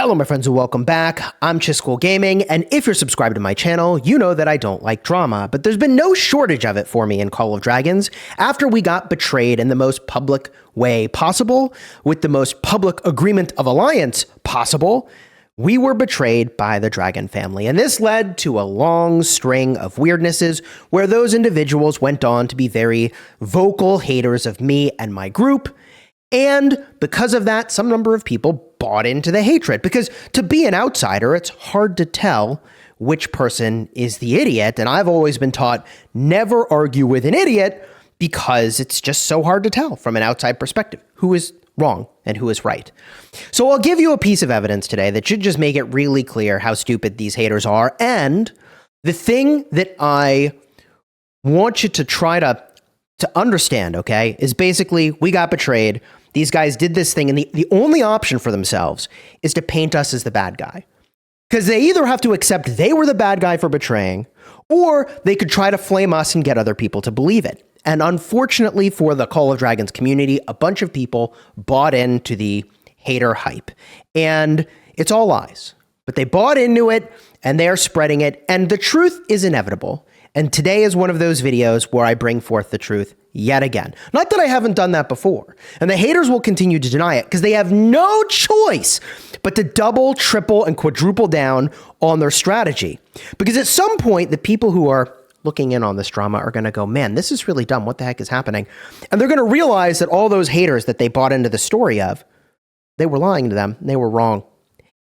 Hello, my friends, and welcome back. I'm Chisgule Gaming, and if you're subscribed to my channel, you know that I don't like drama, but there's been no shortage of it for me in Call of Dragons after we got betrayed in the most public way possible, with the most public agreement of alliance possible. We were betrayed by the Dragon family, and this led to a long string of weirdnesses where those individuals went on to be very vocal haters of me and my group. And because of that, some number of people bought into the hatred, because to be an outsider, it's hard to tell which person is the idiot. And I've always been taught never argue with an idiot because it's just so hard to tell from an outside perspective who is wrong and who is right. So I'll give you a piece of evidence today that should just make it really clear how stupid these haters are. And the thing that I want you to try to understand, okay, is basically we got betrayed. These guys did this thing, and the only option for themselves is to paint us as the bad guy. Because they either have to accept they were the bad guy for betraying, or they could try to flame us and get other people to believe it. And unfortunately for the Call of Dragons community, a bunch of people bought into the hater hype. And it's all lies. But they bought into it, and they're spreading it, and the truth is inevitable. And today is one of those videos where I bring forth the truth yet again. Not that I haven't done that before. And the haters will continue to deny it because they have no choice but to double, triple, and quadruple down on their strategy. Because at some point, the people who are looking in on this drama are going to go, man, this is really dumb. What the heck is happening? And they're going to realize that all those haters that they bought into the story of, they were lying to them. They were wrong.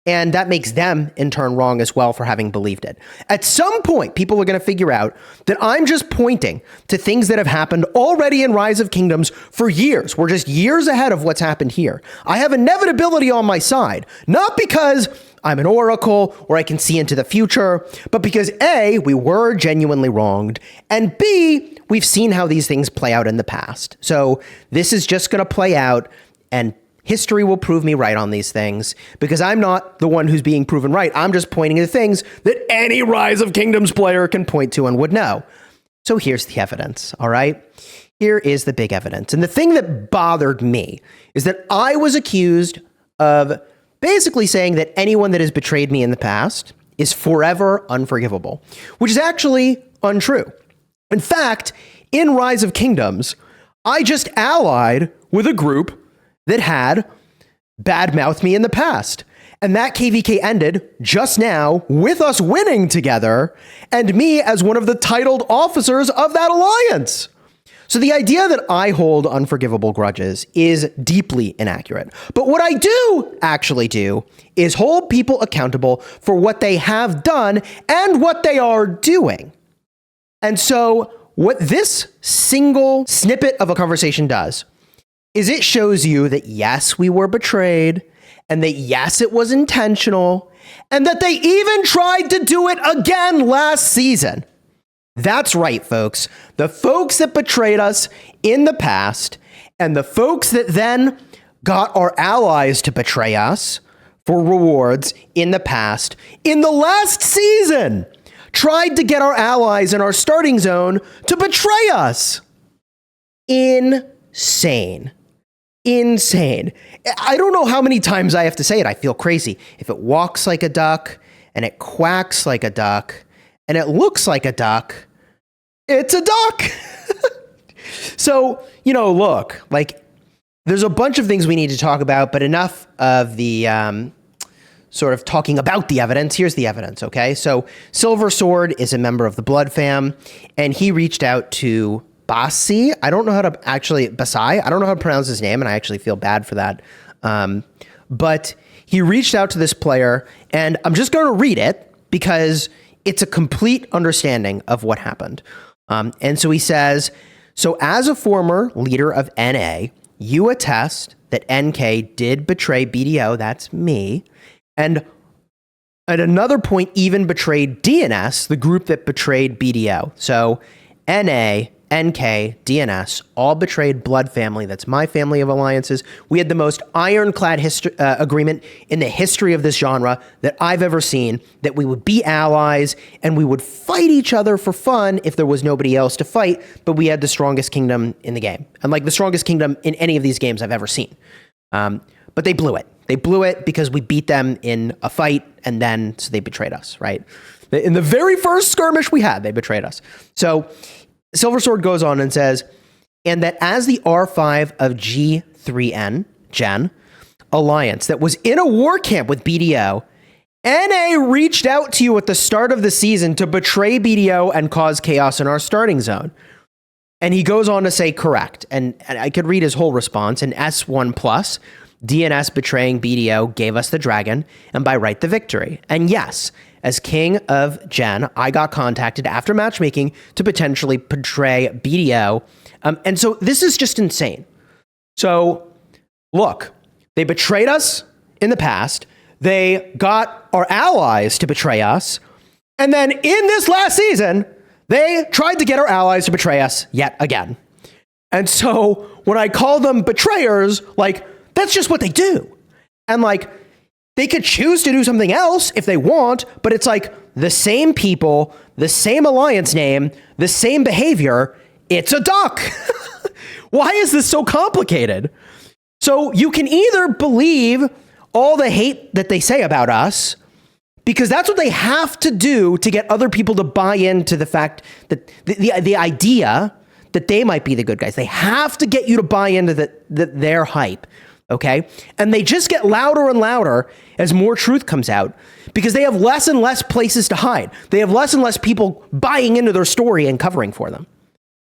And that makes them, in turn, wrong as well for having believed it. At some point, people are going to figure out that I'm just pointing to things that have happened already in Rise of Kingdoms for years. We're just years ahead of what's happened here. I have inevitability on my side, not because I'm an oracle or I can see into the future, but because A, we were genuinely wronged, and B, we've seen how these things play out in the past. So this is just going to play out, and history will prove me right on these things, because I'm not the one who's being proven right. I'm just pointing to things that any Rise of Kingdoms player can point to and would know. So here's the evidence, all right? Here is the big evidence. And the thing that bothered me is that I was accused of basically saying that anyone that has betrayed me in the past is forever unforgivable, which is actually untrue. In fact, in Rise of Kingdoms, I just allied with a group that had badmouthed me in the past. And that KVK ended just now with us winning together and me as one of the titled officers of that alliance. So the idea that I hold unforgivable grudges is deeply inaccurate. But what I do actually do is hold people accountable for what they have done and what they are doing. And so what this single snippet of a conversation does is it shows you that, yes, we were betrayed, and that, yes, it was intentional, and that they even tried to do it again last season. That's right, folks. The folks that betrayed us in the past, and the folks that then got our allies to betray us for rewards in the past, in the last season, tried to get our allies in our starting zone to betray us. Insane. Insane. I don't know how many times I have to say it. I feel crazy. If it walks like a duck and it quacks like a duck and it looks like a duck, it's a duck. So, look, like there's a bunch of things we need to talk about, but enough of the sort of talking about the evidence. Here's the evidence, okay? So Silver Sword is a member of the Blood Fam, and he reached out to Bassi. I don't know how to Basai. I don't know how to pronounce his name, and I actually feel bad for that. But he reached out to this player, and I'm just going to read it because it's a complete understanding of what happened. And so he says, so as a former leader of NA, you attest that NK did betray BDO, that's me, and at another point even betrayed DNS, the group that betrayed BDO. So NA, NK, DNS, all betrayed Blood Family. That's my family of alliances. We had the most ironclad agreement in the history of this genre that I've ever seen, that we would be allies and we would fight each other for fun if there was nobody else to fight, but we had the strongest kingdom in the game. And like the strongest kingdom in any of these games I've ever seen. But they blew it. They blew it because we beat them in a fight, and then so they betrayed us, right? In the very first skirmish we had, they betrayed us. So Silver Sword goes on and says, and that as the R5 of G3N, Gen, alliance that was in a war camp with BDO, NA reached out to you at the start of the season to betray BDO and cause chaos in our starting zone. And he goes on to say, correct. And I could read his whole response. In S1 plus, DNS betraying BDO gave us the dragon, and by right the victory. And yes, as king of Gen, I got contacted after matchmaking to potentially betray BDO. And so this is just insane. So look, they betrayed us in the past. They got our allies to betray us. And then in this last season, they tried to get our allies to betray us yet again. And so when I call them betrayers, like, that's just what they do. And like, they could choose to do something else if they want, but it's like the same people, the same alliance name, the same behavior. It's a duck. Why is this so complicated? So you can either believe all the hate that they say about us, because that's what they have to do to get other people to buy into the fact that the idea that they might be the good guys. They have to get you to buy into their hype, okay? And they just get louder and louder as more truth comes out because they have less and less places to hide. They have less and less people buying into their story and covering for them,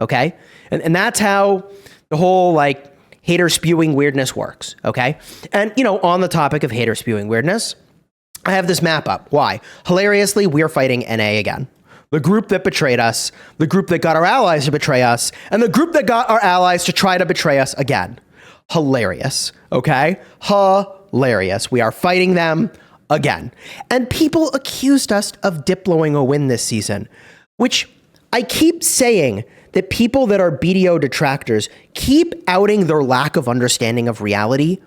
okay? And that's how the whole, like, hater spewing weirdness works, okay? And, you know, on the topic of hater spewing weirdness, I have this map up. Why? Hilariously, we're fighting NA again. The group that betrayed us, the group that got our allies to betray us, and the group that got our allies to try to betray us again. Hilarious, okay? Hilarious. We are fighting them again. And people accused us of Diploing a win this season, which I keep saying that people that are BDO detractors keep outing their lack of understanding of reality.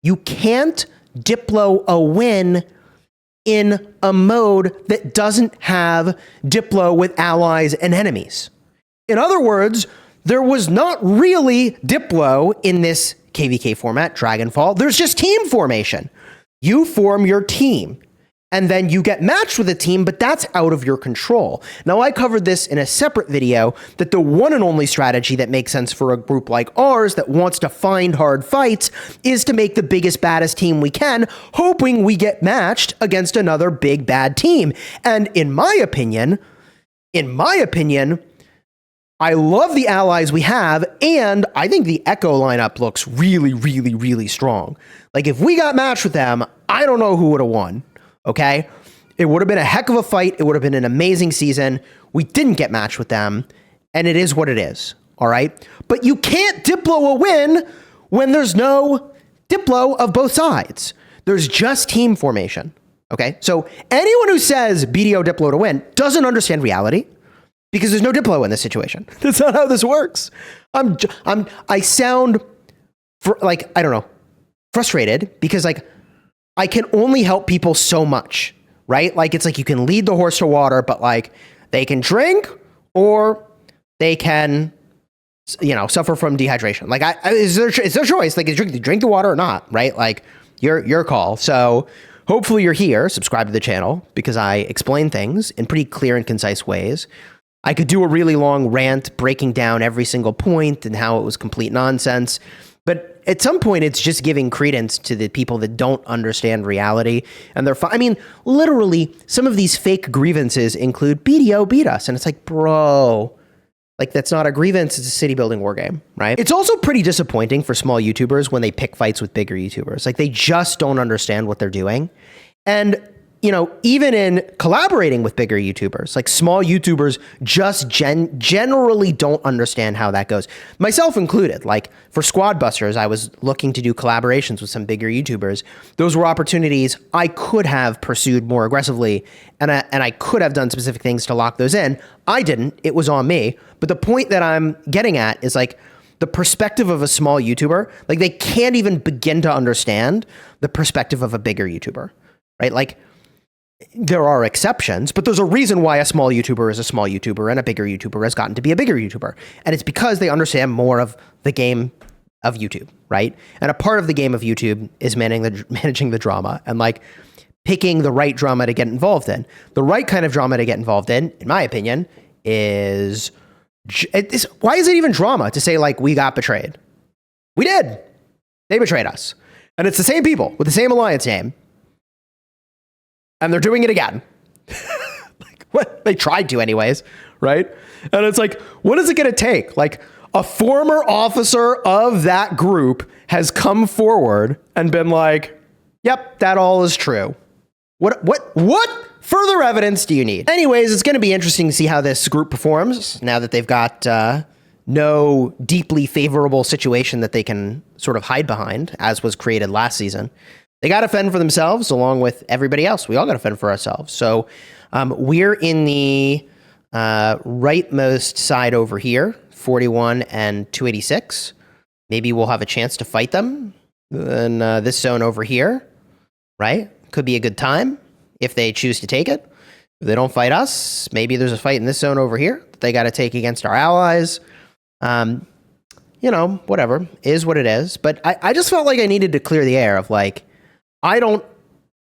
You can't Diplo a win in a mode that doesn't have Diplo with allies and enemies. In other words, there was not really Diplo in this KVK format, Dragonfall. There's just team formation. You form your team, and then you get matched with a team, but that's out of your control. Now, I covered this in a separate video, that the one and only strategy that makes sense for a group like ours that wants to find hard fights is to make the biggest, baddest team we can, hoping we get matched against another big, bad team. And in my opinion, I love the allies we have, and I think the Echo lineup looks really, really, really strong. Like, if we got matched with them, I don't know who would have won. Okay, it would have been a heck of a fight. It would have been an amazing season. We didn't get matched with them, and it is what it is. All right, but you can't Diplo a win when there's no Diplo of both sides. There's just team formation. Okay, so anyone who says BDO Diplo to win doesn't understand reality, because there's no Diplo in this situation. That's not how this works. I sound like, I don't know, frustrated because, like, I can only help people so much, right? Like, it's like you can lead the horse to water, but like they can drink or they can, you know, suffer from dehydration. Like, it's their choice. Like, drink the water or not, right? Like, your call. So hopefully you're here, subscribe to the channel, because I explain things in pretty clear and concise ways. I could do a really long rant breaking down every single point and how it was complete nonsense. But at some point, it's just giving credence to the people that don't understand reality. And I mean, literally, some of these fake grievances include BDO beat us. And it's like, bro, like, that's not a grievance. It's a city building war game, right? It's also pretty disappointing for small YouTubers when they pick fights with bigger YouTubers. Like, they just don't understand what they're doing. And, you know, even in collaborating with bigger YouTubers, like, small YouTubers just generally don't understand how that goes. Myself included. Like, for Squad Busters, I was looking to do collaborations with some bigger YouTubers. Those were opportunities I could have pursued more aggressively, and I could have done specific things to lock those in. I didn't. It was on me. But the point that I'm getting at is, like, the perspective of a small YouTuber, like, they can't even begin to understand the perspective of a bigger YouTuber, right? Like, there are exceptions, but there's a reason why a small YouTuber is a small YouTuber and a bigger YouTuber has gotten to be a bigger YouTuber. And it's because they understand more of the game of YouTube, right? And a part of the game of YouTube is managing the drama and like picking the right drama to get involved in. The right kind of drama to get involved in my opinion, is why is it even drama to say like we got betrayed? We did. They betrayed us. And it's the same people with the same alliance name. And they're doing it again. Like, what? They tried to anyways, right? And it's like, what is it going to take? Like, a former officer of that group has come forward and been like, yep, that all is true. What further evidence do you need? Anyways, it's going to be interesting to see how this group performs now that they've got no deeply favorable situation that they can sort of hide behind, as was created last season. They got to fend for themselves along with everybody else. We all got to fend for ourselves. So we're in the rightmost side over here, 41 and 286. Maybe we'll have a chance to fight them in this zone over here, right? Could be a good time if they choose to take it. If they don't fight us, maybe there's a fight in this zone over here that they got to take against our allies. You know, whatever, is what it is. But I just felt like I needed to clear the air of like, I don't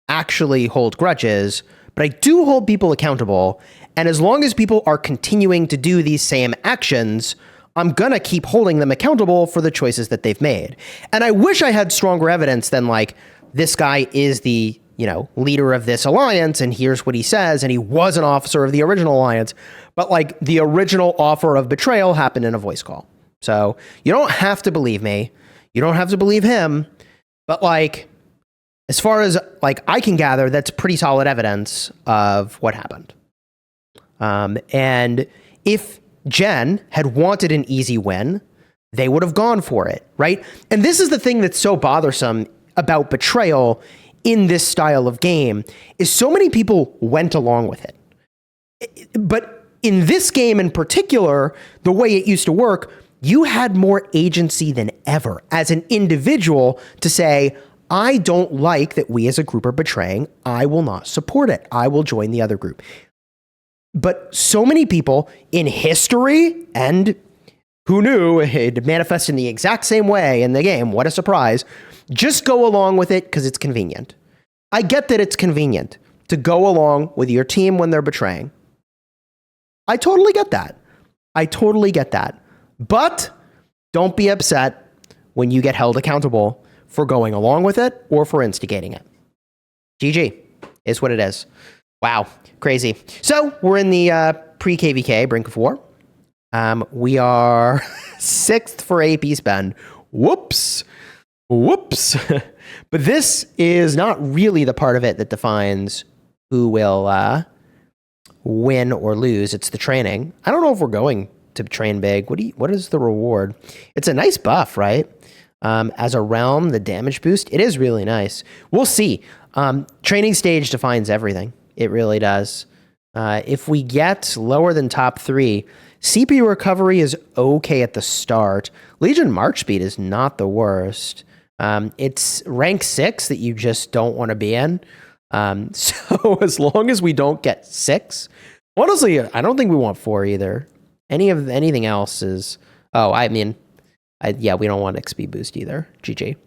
actually hold grudges, but I do hold people accountable. And as long as people are continuing to do these same actions, I'm going to keep holding them accountable for the choices that they've made. And I wish I had stronger evidence than like, this guy is the, you know, leader of this alliance, and here's what he says, and he was an officer of the original alliance. But like, the original offer of betrayal happened in a voice call. So you don't have to believe me. You don't have to believe him. But like, as far as like I can gather, that's pretty solid evidence of what happened. And if Jen had wanted an easy win, they would have gone for it, right? And this is the thing that's so bothersome about betrayal in this style of game, is so many people went along with it. But in this game in particular, the way it used to work, you had more agency than ever as an individual to say, I don't like that we as a group are betraying. I will not support it. I will join the other group. But so many people in history, and who knew it manifest in the exact same way in the game, what a surprise, just go along with it because it's convenient. I get that it's convenient to go along with your team when they're betraying. I totally get that. I totally get that. But don't be upset when you get held accountable for going along with it or for instigating it. GG is what it is. Wow, crazy. So we're in the pre-KVK, Brink of War. We are 6th for AP spend. Whoops. But this is not really the part of it that defines who will win or lose. It's the training. I don't know if we're going to train big. What is the reward? It's a nice buff, right? As a realm, the damage boost, it is really nice. We'll see. Training stage defines everything. It really does. If we get lower than top 3, CP recovery is okay at the start. Legion March speed is not the worst. It's rank 6 that you just don't want to be in. So as long as we don't get 6, honestly, I don't think we want 4 either. Anything else is, yeah, we don't want XP boost either. GG.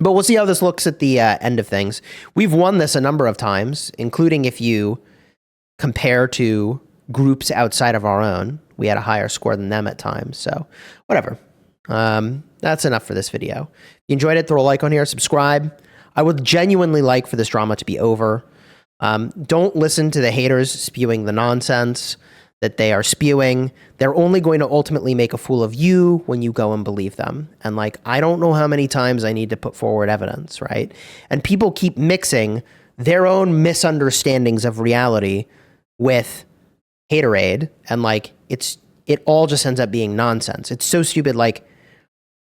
But we'll see how this looks at the end of things. We've won this a number of times, including if you compare to groups outside of our own. We had a higher score than them at times, so whatever. That's enough for this video. If you enjoyed it, throw a like on here, subscribe. I would genuinely like for this drama to be over. Don't listen to the haters spewing the nonsense that they are spewing. They're only going to ultimately make a fool of you when you go and believe them. And like, I don't know how many times I need to put forward evidence, right? And people keep mixing their own misunderstandings of reality with haterade, and like, it all just ends up being nonsense. It's so stupid. Like,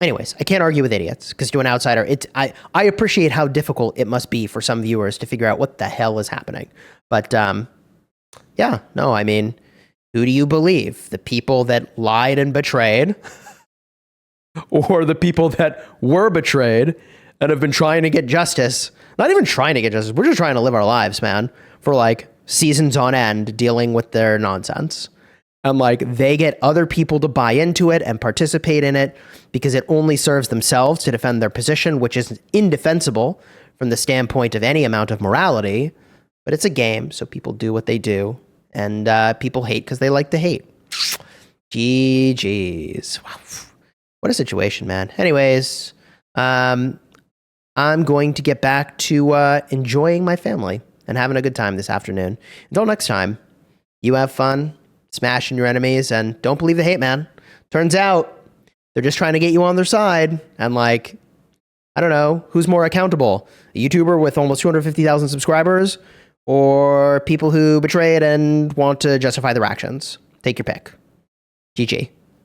anyways, I can't argue with idiots, because to an outsider, I appreciate how difficult it must be for some viewers to figure out what the hell is happening. But yeah, no, I mean, who do you believe? The people that lied and betrayed, or the people that were betrayed and have been trying to get justice? Not even trying to get justice. We're just trying to live our lives, man, for like seasons on end, dealing with their nonsense. And like they get other people to buy into it and participate in it because it only serves themselves to defend their position, which is indefensible from the standpoint of any amount of morality. But it's a game, so people do what they do. And people hate because they like to hate. GG's. Wow. What a situation, man. Anyways, I'm going to get back to enjoying my family and having a good time this afternoon. Until next time, you have fun smashing your enemies, and don't believe the hate, man. Turns out they're just trying to get you on their side, and like, I don't know, who's more accountable? A YouTuber with almost 250,000 subscribers, or people who betrayed and want to justify their actions? Take your pick. GG.